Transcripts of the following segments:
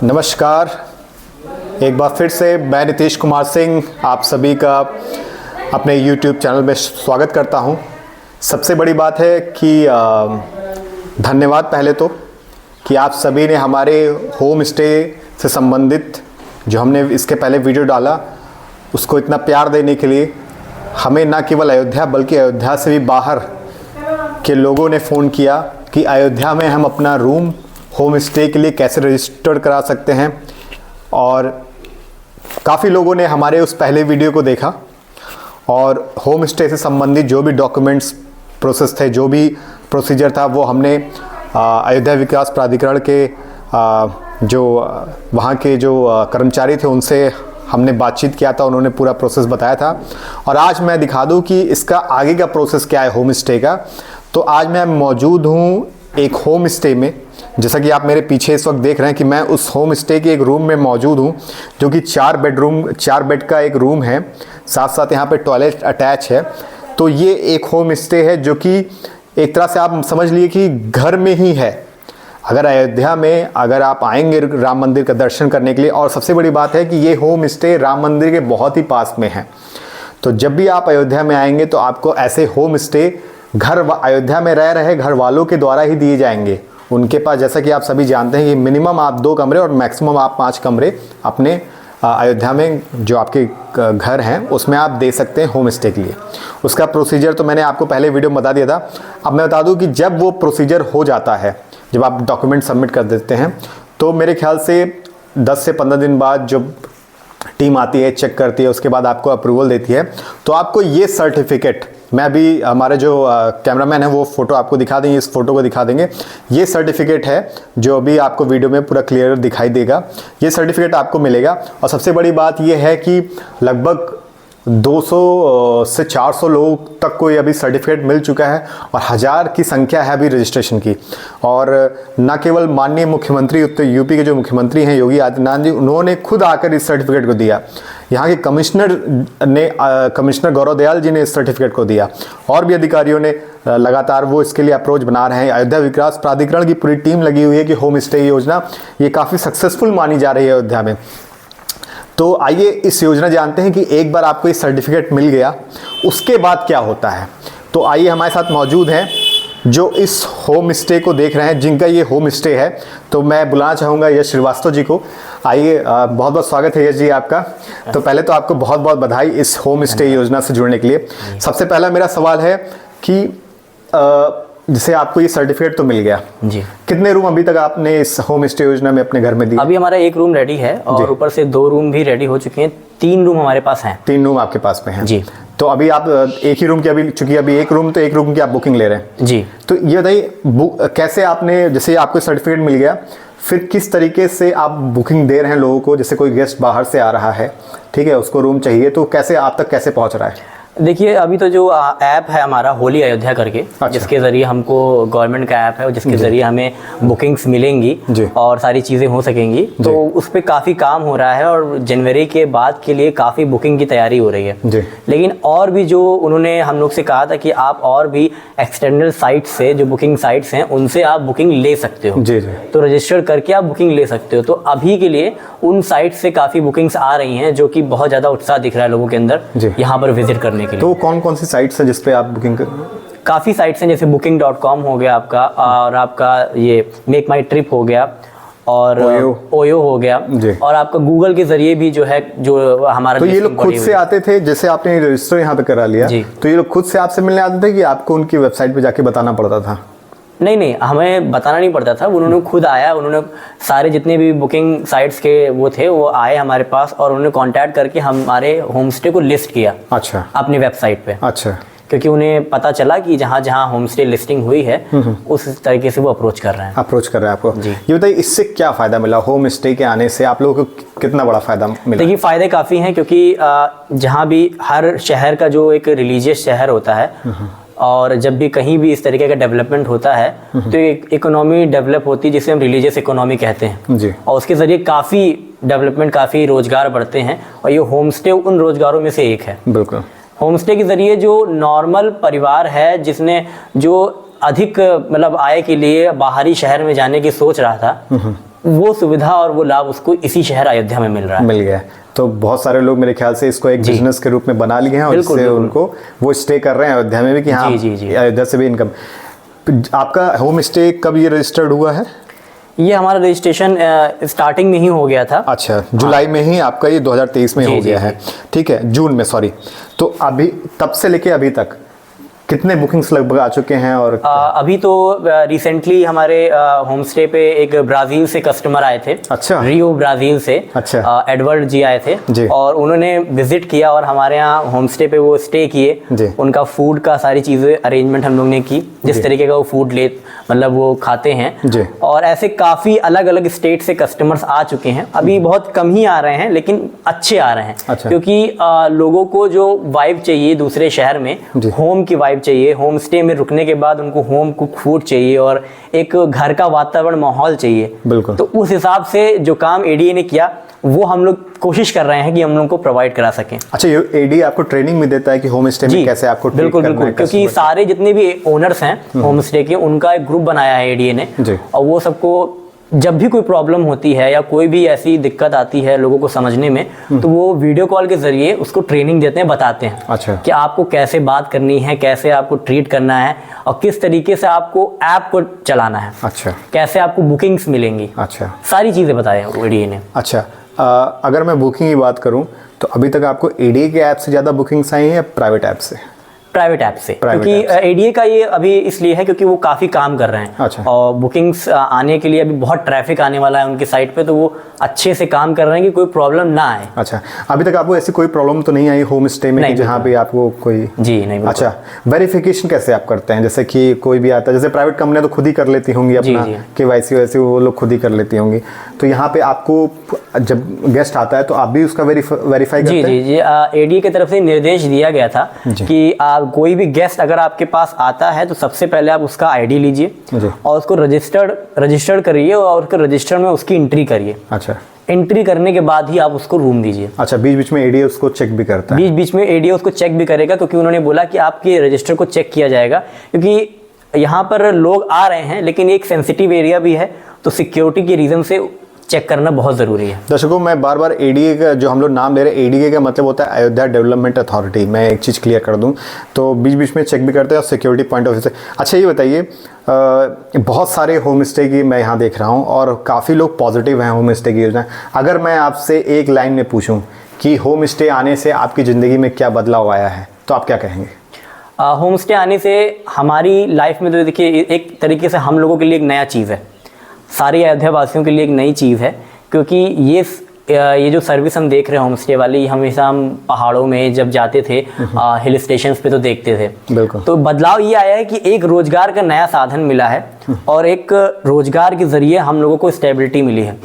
नमस्कार, एक बार फिर से मैं नीतीश कुमार सिंह आप सभी का अपने YouTube चैनल में स्वागत करता हूं। सबसे बड़ी बात है कि धन्यवाद पहले तो कि आप सभी ने हमारे होम स्टे से संबंधित जो हमने इसके पहले वीडियो डाला उसको इतना प्यार देने के लिए। हमें न केवल अयोध्या बल्कि अयोध्या से भी बाहर के लोगों ने फ़ोन किया कि अयोध्या में हम अपना रूम होम स्टे के लिए कैसे रजिस्टर करा सकते हैं, और काफ़ी लोगों ने हमारे उस पहले वीडियो को देखा और होम स्टे से संबंधित जो भी डॉक्यूमेंट्स प्रोसेस थे, जो भी प्रोसीजर था, वो हमने अयोध्या विकास प्राधिकरण के जो वहाँ के जो कर्मचारी थे उनसे हमने बातचीत किया था, उन्होंने पूरा प्रोसेस बताया था। और आज मैं दिखा दूं कि इसका आगे का प्रोसेस क्या है होम स्टे का। तो आज मैं मौजूद हूँ एक होम स्टे में, जैसा कि आप मेरे पीछे इस वक्त देख रहे हैं कि मैं उस होम स्टे के एक रूम में मौजूद हूँ, जो कि 4 बेड का एक रूम है, साथ साथ यहाँ पे टॉयलेट अटैच है। तो ये एक होम स्टे है जो कि एक तरह से आप समझ लिए कि घर में ही है। अगर अयोध्या में अगर आप आएंगे राम मंदिर का दर्शन करने के लिए, और सबसे बड़ी बात है कि ये होम स्टे राम मंदिर के बहुत ही पास में है। तो जब भी आप अयोध्या में आएंगे तो आपको ऐसे होम स्टे अयोध्या में रह रहे घर वालों के द्वारा ही दिए जाएंगे। उनके पास, जैसा कि आप सभी जानते हैं कि मिनिमम आप 2 कमरे और मैक्सिमम आप 5 कमरे अपने अयोध्या में जो आपके घर हैं उसमें आप दे सकते हैं होम स्टे के लिए। उसका प्रोसीजर तो मैंने आपको पहले वीडियो में बता दिया था। अब मैं बता दूं कि जब वो प्रोसीजर हो जाता है, जब आप डॉक्यूमेंट सबमिट कर देते हैं, तो मेरे ख्याल से 10 से 15 दिन बाद जब टीम आती है, चेक करती है, उसके बाद आपको अप्रूवल देती है, तो आपको ये सर्टिफिकेट, मैं अभी हमारे जो कैमरामैन है वो फ़ोटो आपको दिखा देंगे, इस फ़ोटो को दिखा देंगे। ये सर्टिफिकेट है जो अभी आपको वीडियो में पूरा क्लियर दिखाई देगा। ये सर्टिफिकेट आपको मिलेगा। और सबसे बड़ी बात ये है कि लगभग 200 से 400 लोगों तक को ये अभी सर्टिफिकेट मिल चुका है और 1000 की संख्या है अभी रजिस्ट्रेशन की। और न केवल माननीय मुख्यमंत्री उत्तर यूपी के जो मुख्यमंत्री हैं योगी आदित्यनाथ जी, उन्होंने खुद आकर इस सर्टिफिकेट को दिया। यहाँ के कमिश्नर गौरव दयाल जी ने इस सर्टिफिकेट को दिया, और भी अधिकारियों ने लगातार वो इसके लिए अप्रोच बना रहे हैं। अयोध्या विकास प्राधिकरण की पूरी टीम लगी हुई है कि होम स्टे योजना ये काफ़ी सक्सेसफुल मानी जा रही है अयोध्या में। तो आइए इस योजना जानते हैं कि एक बार आपको ये सर्टिफिकेट मिल गया उसके बाद क्या होता है। तो आइए, हमारे साथ मौजूद हैं जो इस होम स्टे को देख रहे हैं, जिनका ये होम स्टे है। तो मैं बुलाना चाहूँगा यश श्रीवास्तव जी को। आइए, बहुत बहुत स्वागत है यश जी आपका। तो पहले तो आपको बहुत बहुत बधाई इस होम स्टे योजना से जुड़ने के लिए। सबसे पहला मेरा सवाल है कि जैसे आपको ये सर्टिफिकेट तो मिल गया जी, कितने रूम अभी तक आपने इस होम स्टे योजना में अपने घर में दिए? अभी हमारा 1 रूम रेडी है और ऊपर से 2 रूम भी रेडी हो चुके हैं। 3 रूम हमारे पास हैं। 3 रूम आपके पास में हैं जी। तो अभी आप एक ही रूम की, अभी चूंकि अभी एक रूम की आप बुकिंग ले रहे हैं जी। तो ये बताइए कैसे आपने, जैसे आपको सर्टिफिकेट मिल गया, फिर किस तरीके से आप बुकिंग दे रहे हैं लोगों को? जैसे कोई गेस्ट बाहर से आ रहा है, ठीक है, उसको रूम चाहिए, तो कैसे आप तक कैसे पहुंच रहा है? देखिए, अभी तो जो ऐप है हमारा होली अयोध्या करके, अच्छा। जिसके ज़रिए हमको गवर्नमेंट का ऐप है और जिसके ज़रिए हमें बुकिंग्स मिलेंगी और सारी चीज़ें हो सकेंगी, तो उस पर काफ़ी काम हो रहा है और जनवरी के बाद के लिए काफ़ी बुकिंग की तैयारी हो रही है जी। लेकिन और भी जो उन्होंने हम लोग से कहा था कि आप और भी एक्सटर्नल साइट से, जो बुकिंग साइट्स हैं, उनसे आप बुकिंग ले सकते हो जी। तो रजिस्टर करके आप बुकिंग ले सकते हो। तो अभी के लिए उन साइट से काफ़ी बुकिंग्स आ रही हैं, जो कि बहुत ज़्यादा उत्साह दिख रहा है लोगों के अंदर यहाँ पर विजिट करने। तो कौन कौन सी साइट्स हैं जिस पे आप बुकिंग कर? काफ़ी साइट्स हैं, जैसे booking.com हो गया आपका, और आपका ये मेक माई ट्रिप हो गया, और ओयो हो गया, और आपका गूगल के जरिए भी जो है, जो हमारा। तो ये लोग खुद से आते थे, जैसे आपने रजिस्टर यहाँ पे करा लिया, तो ये लोग खुद से आपसे मिलने आते थे कि आपको उनकी वेबसाइट पे जाके बताना पड़ता था? नहीं, हमें बताना नहीं पड़ता था। उन्होंने खुद आया, उन्होंने सारे जितने भी बुकिंग साइट्स के वो थे वो आए हमारे पास, और उन्होंने कांटेक्ट करके हमारे होम स्टे को लिस्ट किया। अच्छा। अपनी वेबसाइट पे। अच्छा। क्योंकि उन्हें पता चला कि जहाँ जहाँ होम स्टे लिस्टिंग हुई है उस तरीके से वो अप्रोच कर रहे हैं आपको जी। ये बताइए, इससे क्या फ़ायदा मिला? होम स्टे के आने से आप लोगों को कितना बड़ा फ़ायदा मिला? देखिए, फ़ायदे काफ़ी हैं, क्योंकि जहाँ भी हर शहर का जो एक रिलीजियस शहर होता है, और जब भी कहीं भी इस तरीके का डेवलपमेंट होता है तो एक इकोनॉमी डेवलप होती है, जिसे हम रिलीजियस इकोनॉमी कहते हैं जी। और उसके ज़रिए काफ़ी डेवलपमेंट, काफ़ी रोज़गार बढ़ते हैं, और ये होम स्टे उन रोज़गारों में से एक है। बिल्कुल। होम स्टे के ज़रिए जो नॉर्मल परिवार है, जिसने जो अधिक मतलब आय के लिए बाहरी शहर में जाने की सोच रहा था, वो सुविधा और वो लाभ उसको इसी शहर अयोध्या में मिल रहा है। मिल गया। तो बहुत सारे लोग मेरे ख्याल से इसको एक बिजनेस के रूप में बना लिए हैं और इससे उनको वो स्टे कर रहे हैं अयोध्या में भी कि हाँ अयोध्या से भी इनकम। आपका होम स्टे कब ये रजिस्टर्ड हुआ है? ये हमारा रजिस्ट्रेशन स्टार्टिंग में ही हो गया था। अच्छा, जुलाई में ही आपका ये 2023 में हो गया है, ठीक है, जून में, सॉरी। तो अभी तब से लेके अभी तक कितने बुकिंग्स लगभग आ चुके हैं? और अभी तो रिसेंटली हमारे होम स्टे पे एक ब्राज़ील से कस्टमर आए थे। अच्छा। रियो ब्राज़ील से। अच्छा। एडवर्ड जी आए थे जी। और उन्होंने विजिट किया और हमारे यहाँ होम स्टे पे वो स्टे किए। उनका फूड का सारी चीज़ें अरेंजमेंट हम लोग ने की, जिस तरीके का वो फूड मतलब वो खाते हैं जी। और ऐसे काफ़ी अलग अलग स्टेट से कस्टमर्स आ चुके हैं। अभी बहुत कम ही आ रहे हैं लेकिन अच्छे आ रहे हैं। अच्छा। क्योंकि लोगों को जो वाइब चाहिए दूसरे शहर में, होम की वाइब चाहिए, होम स्टे में रुकने के बाद उनको होम कुक फूड चाहिए और एक घर का वातावरण माहौल चाहिए। बिल्कुल। तो उस हिसाब से जो काम एडीए ने किया वो हम लोग कोशिश कर रहे हैं कि हम लोग को प्रोवाइड करा सकें। अच्छा, ये एडीए आपको ट्रेनिंग भी देता है कि होम स्टे में कैसे आपको ट्रीट बिल्कुल करना बिल्कुल, क्योंकि सारे जितने भी ओनर्स हैं होम स्टे के, उनका एक ग्रुप बनाया है एडीए ने और वो सबको जब भी कोई प्रॉब्लम होती है या कोई भी ऐसी दिक्कत आती है लोगों को समझने में, तो वो वीडियो कॉल के जरिए उसको ट्रेनिंग देते हैं, बताते हैं। अच्छा। कि आपको कैसे बात करनी है, कैसे आपको ट्रीट करना है और किस तरीके से आपको ऐप को चलाना है। अच्छा। कैसे आपको बुकिंग्स मिलेंगी। अच्छा। सारी चीज़ें बताए एडीए ने। अच्छा, अगर मैं बुकिंग की बात करूं तो अभी तक आपको एडीए के ऐप से ज़्यादा बुकिंग्स आई हैं या प्राइवेट ऐप से? प्राइवेट ऐप से, क्योंकि एडीए का ये अभी इसलिए है क्योंकि वो काफ़ी काम कर रहे हैं। अच्छा। और बुकिंग्स आने के लिए अभी बहुत ट्रैफिक आने वाला है उनकी साइट पे, तो वो अच्छे से काम कर रहे हैं कि कोई प्रॉब्लम ना आए। अच्छा, अभी तक आपको ऐसी कोई प्रॉब्लम तो नहीं आई होम स्टे में कि जहाँ पे आपको कोई? जी नहीं। अच्छा, वेरिफिकेशन कैसे आप करते हैं? जैसे कि कोई भी आता है, जैसे प्राइवेट कंपनियां तो खुद ही कर लेती होंगी अपना केवाईसी वैसे वो लोग खुद ही कर लेती होंगी, तो यहाँ पे आपको जब गेस्ट आता है तो आप भी उसका वेरीफाई करते हैं? जी जी, एडीए की तरफ से निर्देश दिया गया था कि कोई भी गेस्ट अगर आपके पास आता है तो सबसे पहले आप उसका आईडी लीजिए और उसको रजिस्टर्ड करिए और उसके रजिस्टर में उसकी एंट्री करिए। अच्छा। एंट्री करने के बाद ही आप उसको रूम दीजिए। अच्छा, बीच बीच में एडीए उसको चेक भी करता है? बीच बीच में एडीए उसको चेक भी करेगा, क्योंकि उन्होंने बोला कि आपके रजिस्टर को चेक किया जाएगा, क्योंकि यहाँ पर लोग आ रहे हैं लेकिन एक सेंसिटिव एरिया भी है, तो सिक्योरिटी के रीज़न से चेक करना बहुत ज़रूरी है। दर्शकों, मैं बार बार एडीए का जो हम लोग नाम ले रहे हैं, एडीए का मतलब होता है अयोध्या डेवलपमेंट अथॉरिटी। मैं एक चीज़ क्लियर कर दूं, तो बीच बीच में चेक भी करते हैं और सिक्योरिटी पॉइंट ऑफ व्यू से। अच्छा, ये बताइए, बहुत सारे होम स्टे की मैं यहाँ देख रहा हूँ और काफ़ी लोग पॉजिटिव हैं होम स्टे की योजना। अगर मैं आपसे एक लाइन में पूछूँ कि होम स्टे आने से आपकी ज़िंदगी में क्या बदलाव आया है, तो आप क्या कहेंगे? होम स्टे आने से हमारी लाइफ में तो देखिए एक तरीके से हम लोगों के लिए एक नया चीज़ है, सारे अयोध्या वासियों के लिए एक नई चीज़ है, क्योंकि ये जो सर्विस हम देख रहे हैं होम स्टे वाली, हमेशा हम पहाड़ों में जब जाते थे हिल स्टेशंस पे तो देखते थे। बिल्कुल। तो बदलाव ये आया है कि एक रोजगार का नया साधन मिला है और एक रोजगार के जरिए हम लोगों को स्टेबिलिटी मिली है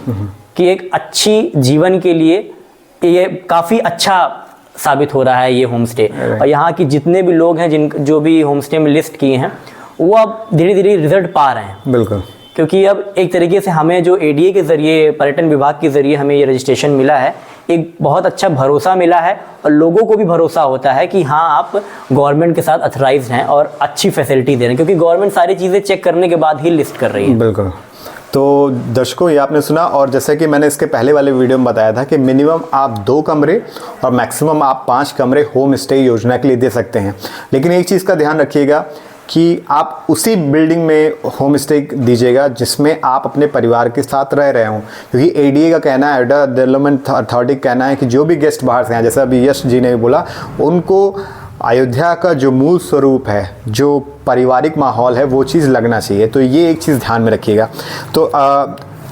कि एक अच्छी जीवन के लिए ये काफ़ी अच्छा साबित हो रहा है ये होम स्टे। और यहाँ की जितने भी लोग हैं जो भी होम स्टे में लिस्ट किए हैं, वो अब धीरे धीरे रिजल्ट पा रहे हैं। बिल्कुल। क्योंकि अब एक तरीके से हमें जो एडीए के ज़रिए, पर्यटन विभाग के ज़रिए हमें ये रजिस्ट्रेशन मिला है, एक बहुत अच्छा भरोसा मिला है और लोगों को भी भरोसा होता है कि हाँ आप गवर्नमेंट के साथ अथराइज्ड हैं और अच्छी फैसिलिटी दे रहे हैं, क्योंकि गवर्नमेंट सारी चीज़ें चेक करने के बाद ही लिस्ट कर रही है। बिल्कुल। तो दर्शकों, ये आपने सुना, और जैसे कि मैंने इसके पहले वाले वीडियो में बताया था कि मिनिमम आप 2 कमरे और मैक्सिमम आप 5 कमरे होम स्टे योजना के लिए दे सकते हैं। लेकिन एक चीज़ का ध्यान रखिएगा कि आप उसी बिल्डिंग में होम स्टे दीजिएगा जिसमें आप अपने परिवार के साथ रह रहे हों, क्योंकि एडीए का कहना है, अयोध्या डेवलपमेंट अथॉरिटी का कहना है कि जो भी गेस्ट बाहर से आए, जैसे अभी यश जी ने भी बोला, उनको अयोध्या का जो मूल स्वरूप है, जो पारिवारिक माहौल है, वो चीज़ लगना चाहिए। तो ये एक चीज़ ध्यान में रखिएगा। तो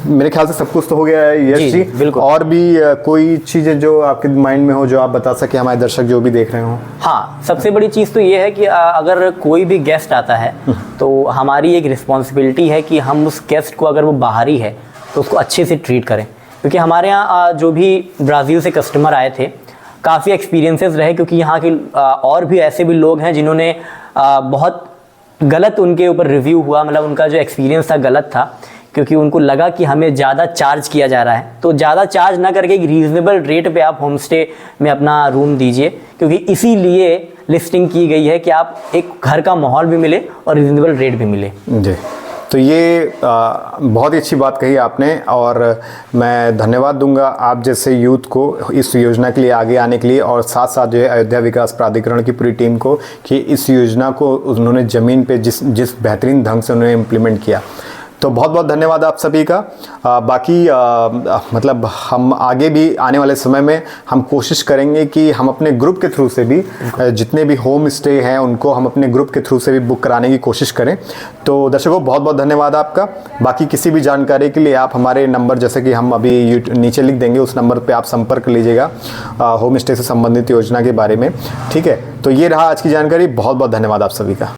मेरे ख्याल से सब कुछ तो हो गया है यश जी। बिल्कुल। और भी कोई चीज़ें जो आपके माइंड में हो जो आप बता सके हमारे दर्शक जो भी देख रहे हो? हाँ, सबसे बड़ी चीज़ तो ये है कि अगर कोई भी गेस्ट आता है तो हमारी एक रिस्पॉन्सिबिलिटी है कि हम उस गेस्ट को, अगर वो बाहरी है तो उसको अच्छे से ट्रीट करें। क्योंकि हमारे यहाँ जो भी ब्राज़ील से कस्टमर आए थे, काफ़ी एक्सपीरियंसेस रहे, क्योंकि यहाँ के और भी ऐसे भी लोग हैं जिन्होंने बहुत गलत उनके ऊपर रिव्यू हुआ, मतलब उनका जो एक्सपीरियंस था गलत था, क्योंकि उनको लगा कि हमें ज़्यादा चार्ज किया जा रहा है। तो ज़्यादा चार्ज ना करके एक रीज़नेबल रेट पे आप होम स्टे में अपना रूम दीजिए, क्योंकि इसीलिए लिस्टिंग की गई है कि आप एक घर का माहौल भी मिले और रीज़नेबल रेट भी मिले। जी, तो ये बहुत ही अच्छी बात कही आपने, और मैं धन्यवाद दूंगा आप जैसे यूथ को इस योजना के लिए आगे आने के लिए, और साथ साथ जो है अयोध्या विकास प्राधिकरण की पूरी टीम को कि इस योजना को उन्होंने ज़मीन पे जिस बेहतरीन ढंग से उन्होंने इम्प्लीमेंट किया। तो बहुत बहुत धन्यवाद आप सभी का। बाकी मतलब हम आगे भी आने वाले समय में हम कोशिश करेंगे कि हम अपने ग्रुप के थ्रू से भी जितने भी होम स्टे हैं उनको हम अपने ग्रुप के थ्रू से भी बुक कराने की कोशिश करें। तो दर्शकों बहुत बहुत धन्यवाद आपका। बाकी किसी भी जानकारी के लिए आप हमारे नंबर, जैसे कि हम अभी नीचे लिख देंगे, उस नंबर पर आप संपर्क लीजिएगा होम स्टे से संबंधित योजना के बारे में। ठीक है, तो ये रहा आज की जानकारी। बहुत बहुत धन्यवाद आप सभी का।